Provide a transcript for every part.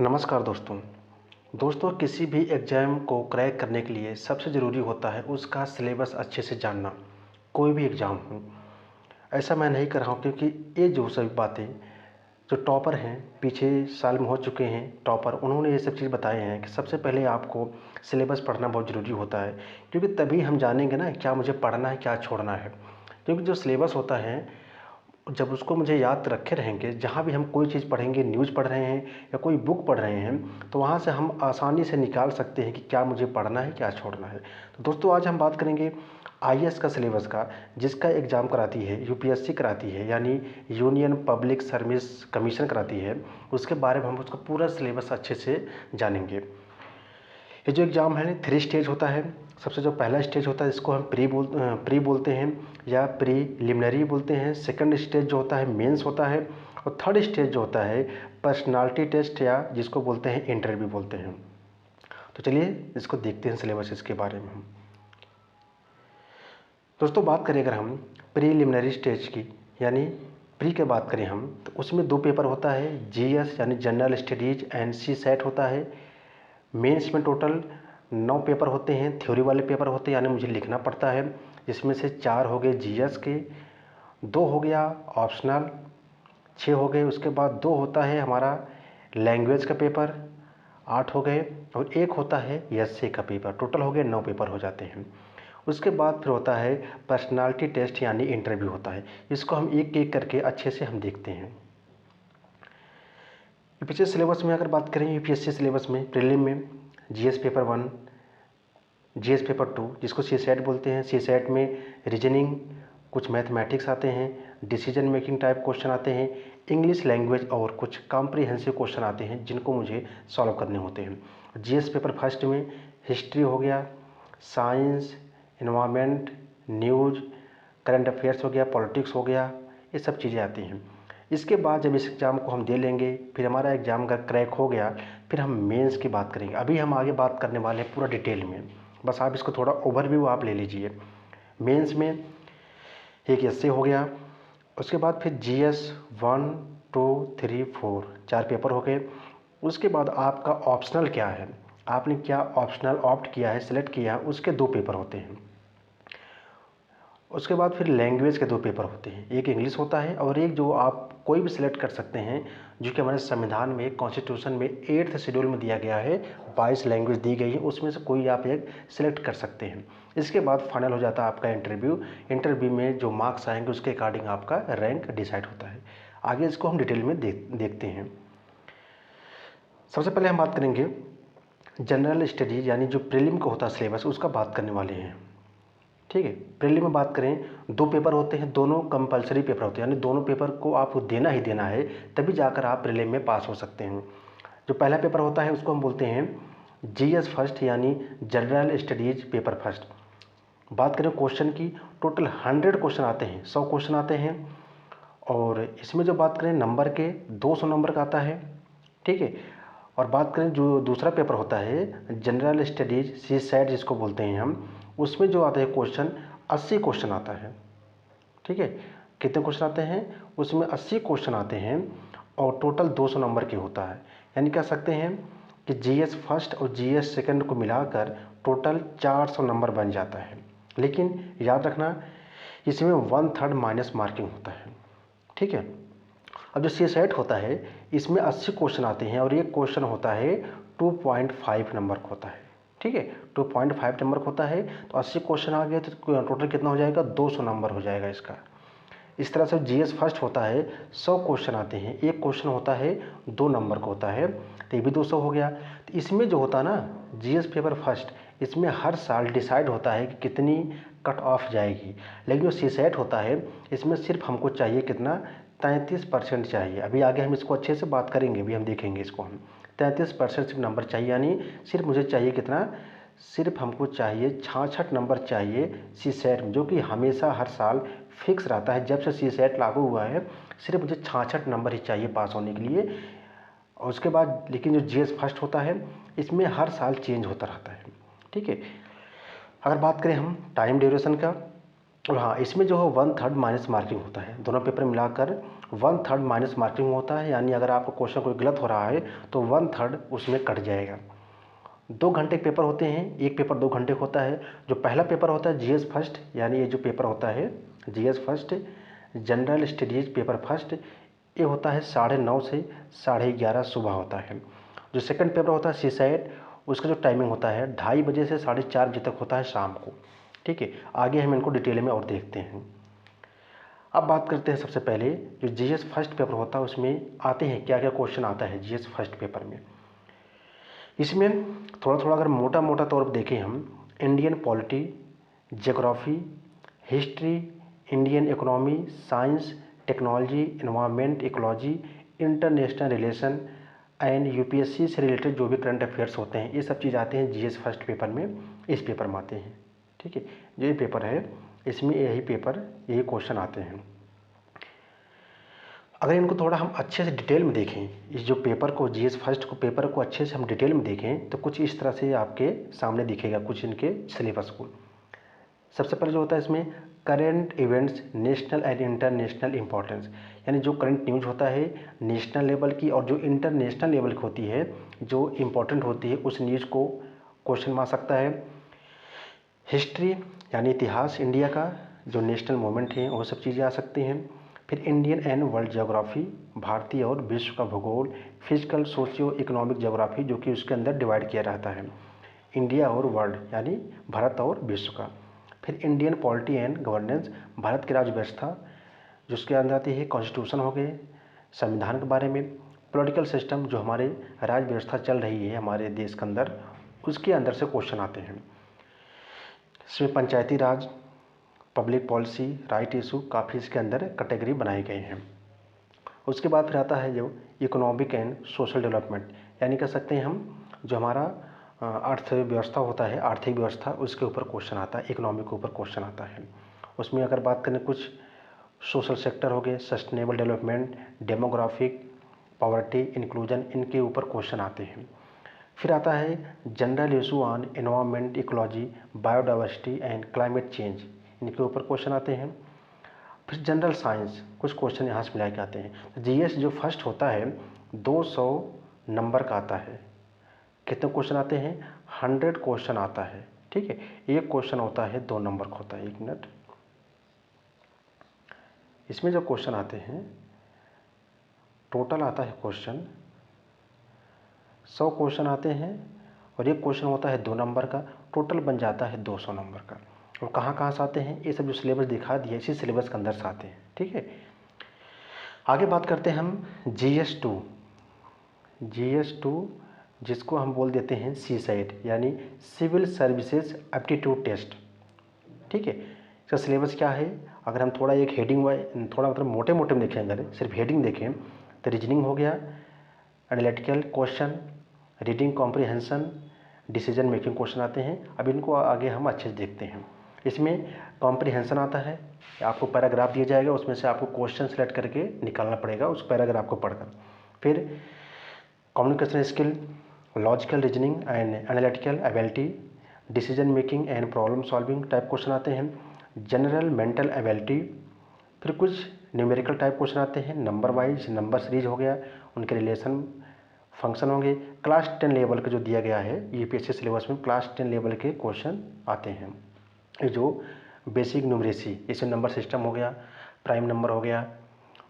नमस्कार दोस्तों किसी भी एग्ज़ाम को क्रैक करने के लिए सबसे ज़रूरी होता है उसका सिलेबस अच्छे से जानना। कोई भी एग्ज़ाम हो, ऐसा मैं नहीं कर रहा हूँ क्योंकि ये जो सभी बातें जो टॉपर हैं, पीछे साल में हो चुके हैं टॉपर, उन्होंने ये सब चीज़ बताए हैं कि सबसे पहले आपको सिलेबस पढ़ना बहुत ज़रूरी होता है, क्योंकि तभी हम जानेंगे ना क्या मुझे पढ़ना है, क्या छोड़ना है। क्योंकि जो सिलेबस होता है, जब उसको मुझे याद रखे रहेंगे, जहाँ भी हम कोई चीज़ पढ़ेंगे, न्यूज़ पढ़ रहे हैं या कोई बुक पढ़ रहे हैं, तो वहाँ से हम आसानी से निकाल सकते हैं कि क्या मुझे पढ़ना है, क्या छोड़ना है। तो दोस्तों आज हम बात करेंगे आईएएस का सिलेबस का, जिसका एग्ज़ाम कराती है यूपीएससी कराती है, यानी यूनियन पब्लिक सर्विस कमीशन कराती है। उसके बारे में हम उसका पूरा सिलेबस अच्छे से जानेंगे। ये जो एग्ज़ाम है 3 स्टेज होता है। सबसे जो पहला स्टेज होता है इसको हम प्री बोलते हैं या प्रीलिमिनरी बोलते हैं। सेकंड स्टेज जो होता है मेंस होता है, और थर्ड स्टेज जो होता है पर्सनालिटी टेस्ट या जिसको बोलते हैं इंटरव्यू बोलते हैं। तो चलिए इसको देखते हैं सिलेबस इसके बारे में हम। दोस्तों बात करें अगर हम प्रीलिमिनरी स्टेज की, यानी प्री के बात करें हम, तो उसमें 2 पेपर होता है, जीएस यानी general studies and CSAT होता है। मेंस में टोटल 9 पेपर होते हैं, थ्योरी वाले पेपर होते हैं, यानी मुझे लिखना पड़ता है, जिसमें से 4 हो गए जीएस के, 2 हो गया ऑप्शनल, 6 हो गए। उसके बाद 2 होता है हमारा लैंग्वेज का पेपर, 8 हो गए, और 1 होता है एसए का पेपर। टोटल हो गए 9 पेपर हो जाते हैं। उसके बाद फिर होता है पर्सनालिटी टेस्ट यानी इंटरव्यू होता है। इसको हम एक एक करके अच्छे से हम देखते हैं। यूपीएससी सिलेबस में अगर बात करें, यूपीएससी सिलेबस में प्रीलिम में जीएस पेपर 1, जीएस पेपर 2 जिसको सी सेट बोलते हैं। सी सेट में रीजनिंग, कुछ मैथमेटिक्स आते हैं, डिसीजन मेकिंग टाइप क्वेश्चन आते हैं, इंग्लिश लैंग्वेज और कुछ कॉम्प्रिहेंसिव क्वेश्चन आते हैं जिनको मुझे सॉल्व करने होते हैं। जीएस पेपर फर्स्ट में हिस्ट्री हो गया, science, environment, news, current affairs हो गया, पॉलिटिक्स हो गया, ये सब चीज़ें आती हैं। इसके बाद जब इस एग्ज़ाम को हम दे लेंगे, फिर हमारा एग्ज़ाम अगर क्रैक हो गया, फिर हम मेंस की बात करेंगे। अभी हम आगे बात करने वाले हैं पूरा डिटेल में, बस आप इसको थोड़ा ओवरव्यू आप ले लीजिए। मेंस में एक एसए हो गया, उसके बाद फिर जीएस 1, 2, 3, 4 4 पेपर हो गए। उसके बाद आपका ऑप्शनल क्या है, आपने क्या ऑप्शनल ऑप्ट किया है, सिलेक्ट किया है, उसके 2 पेपर होते हैं। उसके बाद फिर लैंग्वेज के 2 पेपर होते हैं, एक इंग्लिश होता है और एक जो आप कोई भी सिलेक्ट कर सकते हैं, जो कि हमारे संविधान में, कॉन्स्टिट्यूशन में 8th शेड्यूल में दिया गया है। 22 लैंग्वेज दी गई है, उसमें से कोई आप एक सिलेक्ट कर सकते हैं। इसके बाद फाइनल हो जाता है आपका इंटरव्यू। इंटरव्यू में जो मार्क्स आएंगे उसके अकॉर्डिंग आपका रैंक डिसाइड होता है। आगे इसको हम डिटेल में देखते हैं। सबसे पहले हम बात करेंगे जनरल स्टडीज, यानी जो प्रीलिम का होता है सिलेबस, उसका बात करने वाले हैं। ठीक है, प्रीलिम में बात करें, 2 पेपर होते हैं, दोनों कंपलसरी पेपर होते हैं, यानी दोनों पेपर को आपको देना ही देना है, तभी जाकर आप प्रीलिम में पास हो सकते हैं। जो पहला पेपर होता है उसको हम बोलते हैं जीएस फर्स्ट, यानी जनरल स्टडीज पेपर फर्स्ट। बात करें क्वेश्चन की, टोटल 100 क्वेश्चन आते हैं, 100 क्वेश्चन आते हैं। और इसमें जो बात करें नंबर के, 200 नंबर का आता है। ठीक है, और बात करें जो दूसरा पेपर होता है जनरल स्टडीज सी सेट जिसको बोलते हैं हम, उसमें जो आता है क्वेश्चन 80 क्वेश्चन आता है। ठीक है, कितने क्वेश्चन आते हैं उसमें? 80 क्वेश्चन आते हैं, और टोटल 200 नंबर के होता है। यानी कह सकते हैं कि जीएस फर्स्ट और जीएस सेकंड को मिलाकर टोटल 400 नंबर बन जाता है। लेकिन याद रखना, इसमें 1/3 माइनस मार्किंग होता है। ठीक है, अब जो सी सेट होता है इसमें 80 क्वेश्चन आते हैं, और एक क्वेश्चन होता है 2.5 नंबर का होता है। ठीक है, 2.5 नंबर का होता है, तो 80 क्वेश्चन आ गए तो टोटल कितना हो जाएगा? 200 नंबर हो जाएगा इसका। इस तरह से जीएस फर्स्ट होता है, 100 क्वेश्चन आते हैं, एक क्वेश्चन होता है 2 नंबर का होता है, तो ये भी 200 हो गया। तो इसमें जो होता है ना जीएस पेपर फर्स्ट, इसमें हर साल डिसाइड होता है कि कितनी कट ऑफ जाएगी। लेकिन जो सी सेट होता है इसमें सिर्फ हमको चाहिए कितना? 33% चाहिए। अभी आगे हम इसको अच्छे से बात करेंगे, अभी हम देखेंगे इसको हम। 33% सिर्फ नंबर चाहिए, यानी सिर्फ मुझे चाहिए कितना? सिर्फ हमको चाहिए 66 नंबर चाहिए सी सेट में, जो कि हमेशा हर साल फिक्स रहता है। जब से सी सेट लागू हुआ है सिर्फ मुझे 66 नंबर ही चाहिए पास होने के लिए। और उसके बाद लेकिन जो जीएस फर्स्ट होता है इसमें हर साल चेंज होता रहता है। ठीक है, अगर बात करें हम टाइम ड्यूरेशन का, और हाँ, इसमें जो है 1/3 माइनस मार्किंग होता है, दोनों पेपर मिलाकर 1/3 माइनस मार्किंग होता है, यानी अगर आपका क्वेश्चन कोई गलत हो रहा है तो 1/3 उसमें कट जाएगा। 2 घंटे के पेपर होते हैं, एक पेपर 2 घंटे का होता है। जो पहला पेपर होता है जीएस फर्स्ट, यानी ये जो पेपर होता है GS first general studies paper first, ये होता है 9:30 से 11:30 सुबह होता है। जो सेकंड पेपर होता है सीसैट, उसका जो टाइमिंग होता है 2:30 बजे से 4:30 बजे तक होता है शाम को। ठीक है, आगे हम इनको डिटेल में और देखते हैं। अब बात करते हैं सबसे पहले जो जीएस फर्स्ट पेपर होता है उसमें आते हैं क्या क्या क्वेश्चन आता है जीएस फर्स्ट पेपर में। इसमें थोड़ा थोड़ा अगर मोटा मोटा तौर पर देखें हम, Indian polity, geography, history, Indian economy, science, technology, environment, ecology, international relation and UPSC से रिलेटेड जो भी करंट अफेयर्स होते हैं ये सब चीज़ आते हैं जीएस फर्स्ट पेपर में, इस पेपर में आते हैं। ठीक है, जो ये पेपर है इसमें यही क्वेश्चन आते हैं। अगर इनको थोड़ा हम अच्छे से डिटेल में देखें, इस जो पेपर को जीएस फर्स्ट को पेपर को अच्छे से हम डिटेल में देखें तो कुछ इस तरह से आपके सामने दिखेगा कुछ इनके सिलेबस को। सबसे पहले जो होता है इसमें current events national and international importance, यानी जो करंट न्यूज होता है नेशनल लेवल की और जो इंटरनेशनल लेवल की होती है, जो इम्पोर्टेंट होती है उस न्यूज़ को क्वेश्चन में आ सकता है। हिस्ट्री यानी इतिहास इंडिया का, जो नेशनल मूवमेंट है वो सब चीज़ें आ सकती हैं। फिर इंडियन एंड वर्ल्ड ज्योग्राफी, भारतीय और विश्व का भूगोल। फिजिकल सोशियो इकोनॉमिक ज्योग्राफी, जो कि उसके अंदर डिवाइड किया रहता है इंडिया और वर्ल्ड, यानी भारत और विश्व का। फिर Indian polity and governance, Bharat की राज्य व्यवस्था, जिसके अंदर आती है कॉन्स्टिट्यूशन हो गए, संविधान के बारे में। पॉलिटिकल सिस्टम, जो हमारे राज्य व्यवस्था चल रही है हमारे देश के अंदर, उसके अंदर से क्वेश्चन आते हैं। इसमें पंचायती राज, पब्लिक पॉलिसी, राइट इशू, काफ़ी इसके अंदर कैटेगरी बनाए गए हैं। उसके बाद फिर आता है जो इकोनॉमिक एंड सोशल डेवलपमेंट, यानी कह सकते हैं हम जो हमारा अर्थव्यवस्था होता है, आर्थिक व्यवस्था, उसके ऊपर क्वेश्चन आता है, इकोनॉमी के ऊपर क्वेश्चन आता है। उसमें अगर बात करें कुछ सोशल सेक्टर हो गए, sustainable development, demographic, poverty, inclusion, इनके ऊपर क्वेश्चन आते हैं। फिर आता है general issue on environment, ecology, biodiversity and climate change, इनके ऊपर क्वेश्चन आते हैं। फिर जनरल साइंस, कुछ क्वेश्चन यहाँ से मिला के आते हैं। जीएस जो फर्स्ट होता है 200 नंबर का आता है। कितने क्वेश्चन आते हैं? 100 क्वेश्चन आता है। ठीक है, एक क्वेश्चन होता है 2 नंबर का होता है। 1 मिनट, इसमें जो क्वेश्चन आते हैं टोटल आता है क्वेश्चन 100 क्वेश्चन आते हैं और एक क्वेश्चन होता है 2 नंबर का, टोटल बन जाता है 200 नंबर का। और कहाँ कहाँ से आते हैं ये सब जो सिलेबस दिखा दिया इसी सिलेबस के अंदर से आते हैं। ठीक है, आगे बात करते हैं हम GS2 जिसको हम बोल देते हैं सीसैट, यानी सिविल सर्विसेज एप्टीट्यूड टेस्ट। ठीक है, इसका सिलेबस क्या है? अगर हम थोड़ा एक हेडिंग थोड़ा मतलब मोटे मोटे में देखें, अगर सिर्फ हेडिंग देखें तो रीजनिंग हो गया, analytical question, reading comprehension, decision making question आते हैं। अब इनको आगे हम अच्छे से देखते हैं। इसमें कॉम्प्रिहेंशन आता है, आपको पैराग्राफ दिया जाएगा, उसमें से आपको क्वेश्चन सेलेक्ट करके निकालना पड़ेगा उस पैराग्राफ को पढ़कर। फिर communication skill, logical reasoning and analytical ability, decision making and problem solving type question आते हैं। जनरल मेंटल एबिलिटी, फिर कुछ न्यूमेरिकल टाइप क्वेश्चन आते हैं, नंबर वाइज, नंबर सीरीज हो गया, उनके रिलेशन फंक्शन होंगे। क्लास 10 लेवल का जो दिया गया है यूपीएससी सिलेबस में, क्लास 10 लेवल के क्वेश्चन आते हैं। ये जो बेसिक न्यूमरेसी, इसमें नंबर सिस्टम हो गया, प्राइम नंबर हो गया,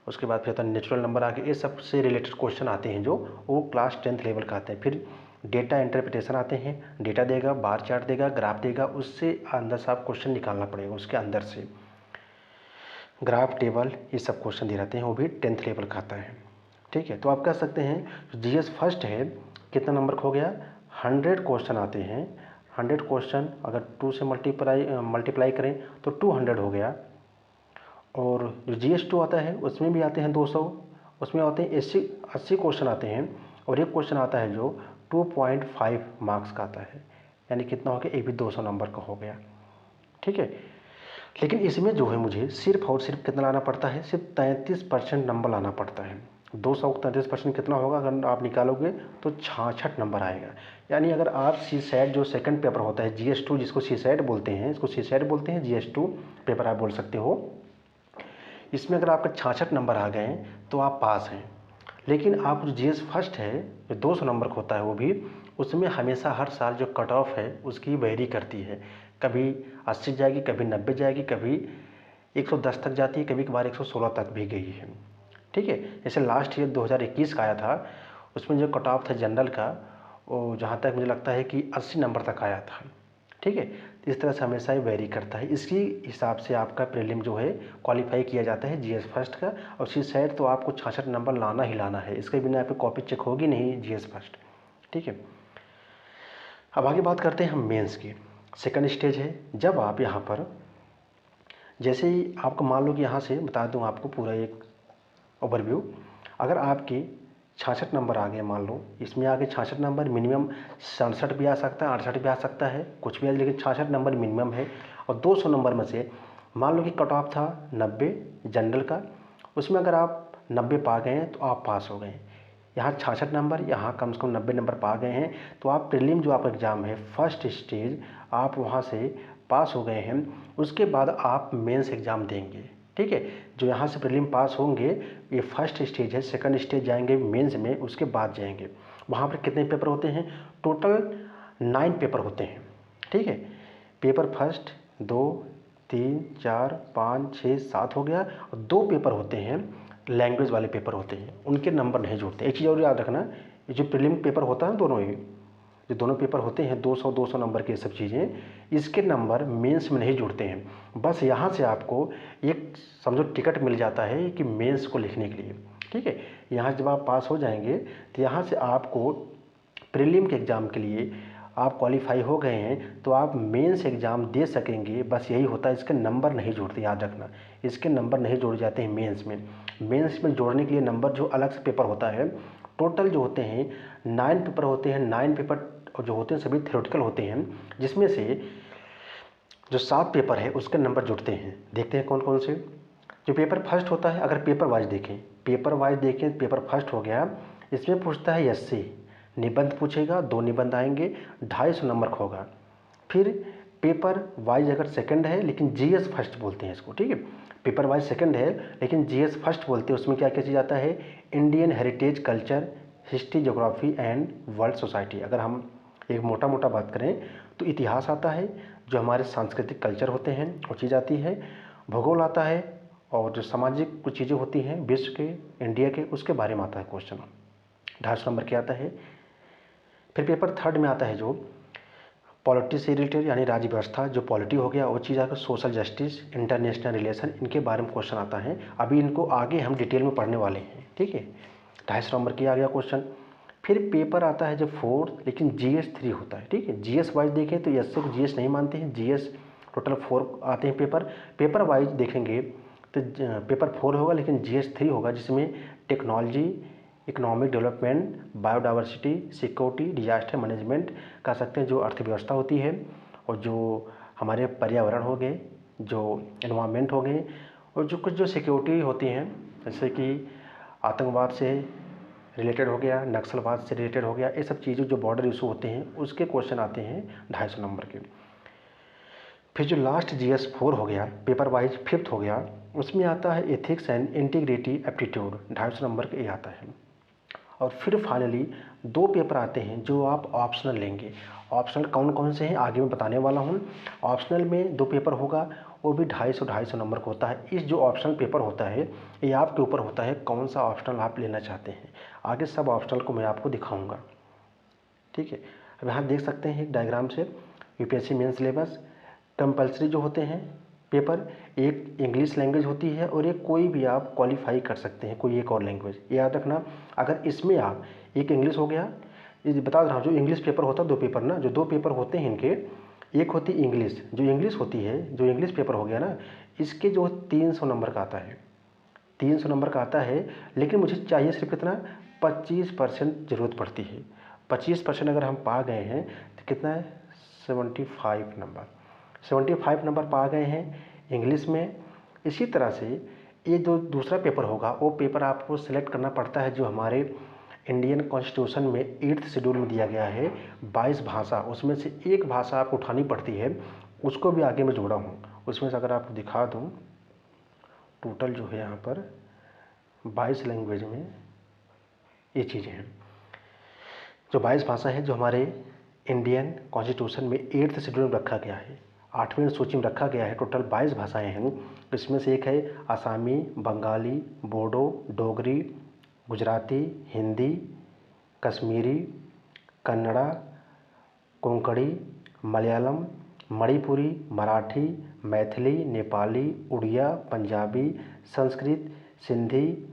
उसके बाद फिर आता है नेचुरल नंबर आ गया, ये सब से रिलेटेड क्वेश्चन आते हैं जो वो क्लास 10th लेवल का आते हैं। फिर डेटा इंटरप्रिटेशन आते हैं, डेटा देगा, बार चार्ट देगा, ग्राफ देगा, उससे अंदर से आप क्वेश्चन निकालना पड़ेगा, उसके अंदर से ग्राफ, टेबल, ये सब क्वेश्चन दे रहते हैं, वो भी 10th लेवल का आता है। ठीक है, तो आप कह सकते हैं जीएस फर्स्ट है, कितना नंबर का हो गया? 100 क्वेश्चन आते हैं। 100 क्वेश्चन अगर 2 से मल्टीप्लाई करें तो 200 हो गया। और जो GS2 आता है उसमें भी आते हैं 200, उसमें आते हैं 80 क्वेश्चन आते हैं। और एक क्वेश्चन आता है जो 2.5 मार्क्स का आता है, यानी कितना हो गया? ये भी 200 नंबर का हो गया। ठीक है, लेकिन इसमें जो है मुझे सिर्फ और सिर्फ कितना लाना पड़ता है? सिर्फ 33% नंबर लाना पड़ता है। 239% कितना होगा अगर आप निकालोगे तो 66 नंबर आएगा। यानी अगर आप CSAT जो सेकंड पेपर होता है GS2 जिसको CSAT बोलते हैं, इसको CSAT बोलते हैं, GS2 पेपर आप बोल सकते हो, इसमें अगर आपका 66 नंबर आ गए तो आप पास हैं। लेकिन आप जो GS फर्स्ट है जो 200 नंबर का होता है वो भी, उसमें हमेशा हर साल जो कट ऑफ है उसकी वेरी करती है, कभी 80 जाएगी, कभी 90 जाएगी, कभी 110 तक जाती है, कभी कभार 116 तक भी गई है। ठीक है, जैसे लास्ट ईयर 2021 का आया था, उसमें जो कट ऑफ था जनरल का वो जहाँ तक मुझे लगता है कि 80 नंबर तक आया था। ठीक है, तो इस तरह से हमेशा ही वेरी करता है। इसी हिसाब से आपका प्रीलिम जो है क्वालिफाई किया जाता है GS फर्स्ट का। और CSAT तो आपको 66 नंबर लाना ही लाना है, इसके बिना आपकी कॉपी चेक होगी नहीं GS फर्स्ट। ठीक है, अब आगे बात करते हैं हम मेंस की। सेकंड स्टेज है, जब आप यहाँ पर जैसे ही आपको मान लो कि यहाँ से बता दूँ आपको पूरा एक ओवरव्यू, अगर आपके 66 नंबर आ गए, मान लो इसमें आगे 66 नंबर, मिनिमम 67 भी आ सकता है, 68 भी आ सकता है, कुछ भी आ, लेकिन 66 नंबर मिनिमम है। और 200 नंबर में से मान लो कि कट ऑफ था 90 जनरल का, उसमें अगर आप 90 पा गए हैं तो आप पास हो गए। यहाँ 66 नंबर, यहाँ कम से कम 90 नंबर पा गए हैं तो आप प्रीलिम जो आपका एग्ज़ाम है फर्स्ट स्टेज आप वहाँ से पास हो गए हैं। उसके बाद आप मेंस एग्ज़ाम देंगे। ठीक है, जो यहाँ से प्रीलिम पास होंगे ये फर्स्ट स्टेज है, सेकंड स्टेज जाएंगे मेंस में, उसके बाद जाएंगे। वहाँ पर कितने पेपर होते हैं? टोटल 9 पेपर होते हैं। ठीक है, पेपर फर्स्ट 2 3 4 5 6 7 हो गया, और 2 पेपर होते हैं लैंग्वेज वाले पेपर होते हैं, उनके नंबर नहीं जुड़ते। एक चीज़ और याद रखना, ये जो प्रीलिम पेपर होता है दोनों ही जो दोनों पेपर होते हैं 200 नंबर के सब चीज़ें, इसके नंबर मेंस में नहीं जुड़ते हैं। बस यहाँ से आपको एक समझो टिकट मिल जाता है कि मेंस को लिखने के लिए। ठीक है, यहाँ जब आप पास हो जाएंगे तो यहाँ से आपको प्रीलिम के एग्ज़ाम के लिए आप क्वालिफाई हो गए हैं तो आप मेंस एग्ज़ाम दे सकेंगे। बस यही होता है, इसके नंबर नहीं जुड़ते, याद रखना इसके नंबर नहीं जोड़े जाते हैं मेंस में। मेंस में जोड़ने के लिए नंबर जो अलग से पेपर होता है, टोटल जो होते हैं 9 पेपर होते हैं। 9 पेपर जो होते हैं सभी थ्योरेटिकल होते हैं, जिसमें से जो 7 पेपर है उसके नंबर जुड़ते हैं। देखते हैं कौन कौन से। जो पेपर फर्स्ट होता है, अगर पेपर वाइज देखें पेपर फर्स्ट हो गया, इसमें पूछता है एससी, निबंध पूछेगा, 2 निबंध आएंगे, 250 नंबर का होगा। फिर पेपर वाइज अगर सेकंड है, लेकिन जीएस फर्स्ट बोलते हैं इसको। ठीक है, पेपर वाइज सेकंड है लेकिन जीएस फर्स्ट बोलते हैं, उसमें क्या क्या चीज़ आता है? Indian heritage, culture, history, geography and world society. अगर हम एक मोटा मोटा बात करें तो इतिहास आता है, जो हमारे सांस्कृतिक कल्चर होते हैं वो चीज़ आती है, भूगोल आता है, और जो सामाजिक कुछ चीज़ें होती हैं विश्व के, इंडिया के, उसके बारे में आता है क्वेश्चन। 250 नंबर के आता है। फिर पेपर थर्ड में आता है जो पॉलिटी से रिलेटेड, यानी राज्य व्यवस्था, जो पॉलिटी हो गया वो चीज़ आकर सोशल जस्टिस, इंटरनेशनल रिलेशन, इनके बारे में क्वेश्चन आता है। अभी इनको आगे हम डिटेल में पढ़ने वाले हैं। ठीक है, 250 नंबर की आ गया क्वेश्चन। फिर पेपर आता है जो फोर्थ, लेकिन जीएस 3 होता है। ठीक है, जीएस वाइज देखें तो एस को जीएस नहीं मानते हैं, जीएस टोटल 4 आते हैं पेपर वाइज देखेंगे तो पेपर 4 होगा, लेकिन जीएस 3 होगा, जिसमें technology, economic development, biodiversity, security, disaster management कह सकते हैं, जो अर्थव्यवस्था होती है, और जो हमारे पर्यावरण हो गए, जो एनवायरनमेंट हो गए, और जो कुछ जो सिक्योरिटी होती हैं, जैसे कि आतंकवाद से रिलेटेड हो गया, नक्सलवाद से रिलेटेड हो गया, ये सब चीज़ें जो बॉर्डर इशू होते हैं उसके क्वेश्चन आते हैं 250 नंबर के। फिर जो लास्ट जीएस 4 हो गया, पेपर वाइज फिफ्थ हो गया, उसमें आता है ethics and integrity aptitude, 250 number के ये आता है। और फिर फाइनली 2 पेपर आते हैं जो आप ऑप्शनल लेंगे। ऑप्शनल कौन कौन से हैं आगे मैं बताने वाला हूँ। ऑप्शनल में 2 पेपर होगा, वो भी 250 नंबर का होता है। इस जो ऑप्शनल पेपर होता है ये आपके ऊपर होता है कौन सा ऑप्शनल आप लेना चाहते हैं। आगे सब ऑप्शनल को मैं आपको दिखाऊंगा। ठीक है, अब यहाँ देख सकते हैं एक डायग्राम से यूपीएससी मेन सिलेबस। कंपलसरी जो होते हैं पेपर, एक इंग्लिश लैंग्वेज होती है और एक कोई भी आप क्वालिफाई कर सकते हैं, कोई एक और लैंग्वेज। याद रखना, अगर इसमें आप एक इंग्लिश हो गया, ये बता रहा हूँ, जो इंग्लिश पेपर होता है 2 पेपर ना, जो 2 पेपर होते हैं इनके, एक होती इंग्लिश, जो इंग्लिश होती है, जो इंग्लिश पेपर हो गया ना, इसके जो 300 नंबर का आता है, 300 नंबर का आता है। लेकिन मुझे चाहिए सिर्फ कितना? 25% ज़रूरत पड़ती है। 25% अगर हम पा गए हैं तो कितना है? 75 नंबर। 75 नंबर पा गए हैं इंग्लिश में। इसी तरह से ये जो दूसरा पेपर होगा वो पेपर आपको सिलेक्ट करना पड़ता है जो हमारे इंडियन कॉन्स्टिट्यूशन में 8th शेड्यूल में दिया गया है 22 भाषा, उसमें से एक भाषा आपको उठानी पड़ती है, उसको भी आगे मैं जोड़ा हूँ। उसमें से अगर आपको दिखा दूँ टोटल जो है यहाँ पर 22 लैंग्वेज में ये चीज़ें हैं, जो 22 भाषा है जो हमारे इंडियन कॉन्स्टिट्यूशन में 8th शेड्यूल में रखा गया है, 8वीं सूची में रखा गया है। टोटल 22 भाषाएं हैं, इसमें से एक है आसामी, बंगाली, बोडो, डोगरी, गुजराती, हिंदी, कश्मीरी, कन्नड़ा, कोंकणी, मलयालम, मणिपुरी, मराठी, मैथिली, नेपाली, उड़िया, पंजाबी, संस्कृत, सिंधी,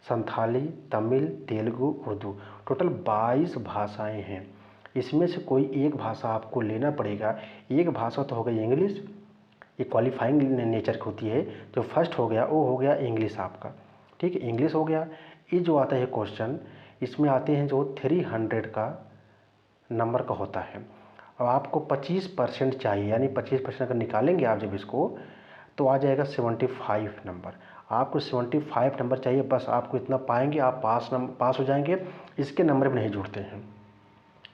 संथाली, तमिल, तेलुगु, उर्दू। टोटल 22 भाषाएं हैं। इसमें से कोई एक भाषा आपको लेना पड़ेगा। एक भाषा तो हो गई इंग्लिश, ये क्वालिफाइंग नेचर की होती है। जो फर्स्ट हो गया वो हो गया इंग्लिश आपका, ठीक है, इंग्लिश हो गया। ये जो आता है क्वेश्चन, इसमें आते हैं जो 300 का नंबर का होता है और आपको 25% चाहिए, यानी 25% अगर निकालेंगे आप जब इसको तो आ जाएगा 75 नंबर। आपको 75 नंबर चाहिए, बस आपको इतना पाएंगे आप पास हो जाएंगे। इसके नंबर भी नहीं जुड़ते हैं,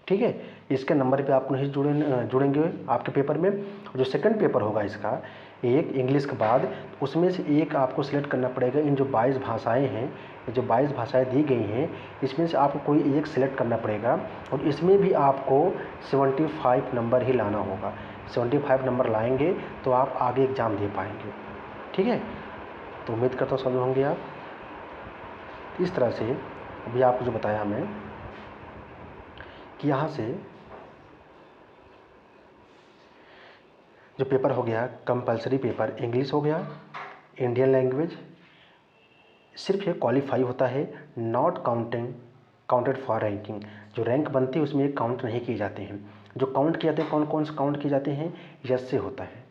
ठीक है, इसके नंबर पे आप नहीं जुड़ेंगे आपके पेपर में। जो सेकंड पेपर होगा इसका, एक इंग्लिश के बाद उसमें से एक आपको सिलेक्ट करना पड़ेगा। इन जो 22 भाषाएं हैं, जो 22 भाषाएं दी गई हैं, इसमें से आपको कोई एक सिलेक्ट करना पड़ेगा और इसमें भी आपको 75 नंबर ही लाना होगा। 75 नंबर लाएंगे तो आप आगे एग्ज़ाम दे पाएंगे, ठीक है। तो उम्मीद करता हूँ समझ होंगे आप। इस तरह से अभी आपको जो बताया मैं कि यहाँ से जो पेपर हो गया कंपलसरी पेपर इंग्लिश हो गया, इंडियन लैंग्वेज, सिर्फ ये क्वालिफाई होता है, नॉट काउंटेड फॉर रैंकिंग। जो रैंक बनती है उसमें काउंट नहीं किए जाते हैं। जो काउंट किए जाते हैं कौन कौन से काउंट किए जाते हैं, यस से होता है।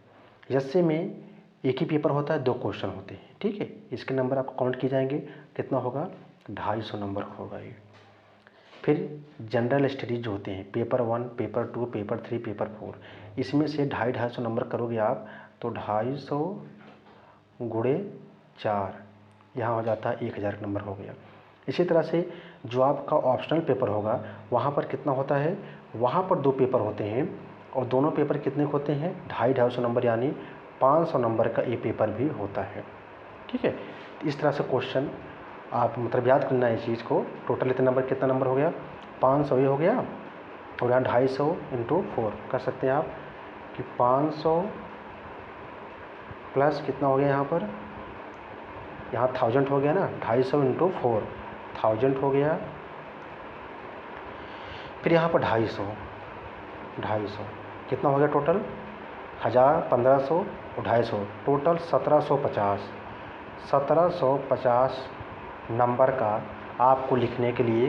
यस से में एक ही पेपर होता है, 2 क्वेश्चन होते हैं, ठीक है। इसके नंबर आपको काउंट किए जाएंगे, कितना होगा 250 नंबर होगा ये। फिर जनरल स्टडीज जो होते हैं, पेपर 1, पेपर 2, पेपर 3, पेपर 4, इसमें से 250 नंबर करोगे आप तो 250 गुणे 4, यहाँ हो जाता है 1000 नंबर हो गया। इसी तरह से जो आपका ऑप्शनल पेपर होगा वहाँ पर कितना होता है, वहाँ पर 2 पेपर होते हैं और दोनों पेपर कितने होते हैं 250 नंबर, यानी 500 नंबर का ये पेपर भी होता है, ठीक है। इस तरह से क्वेश्चन आप मतलब याद करना है इस चीज़ को। टोटल इतना नंबर, कितना नंबर हो गया 500 ये हो गया और यहाँ 250 × 4 कर सकते हैं आप कि 500 प्लस कितना हो गया यहाँ पर, यहाँ 1000 हो गया ना, 250 × 4 1000 हो गया। फिर यहाँ पर 250 कितना हो गया टोटल 1000, 1500 और 250, टोटल 1750 नंबर का आपको लिखने के लिए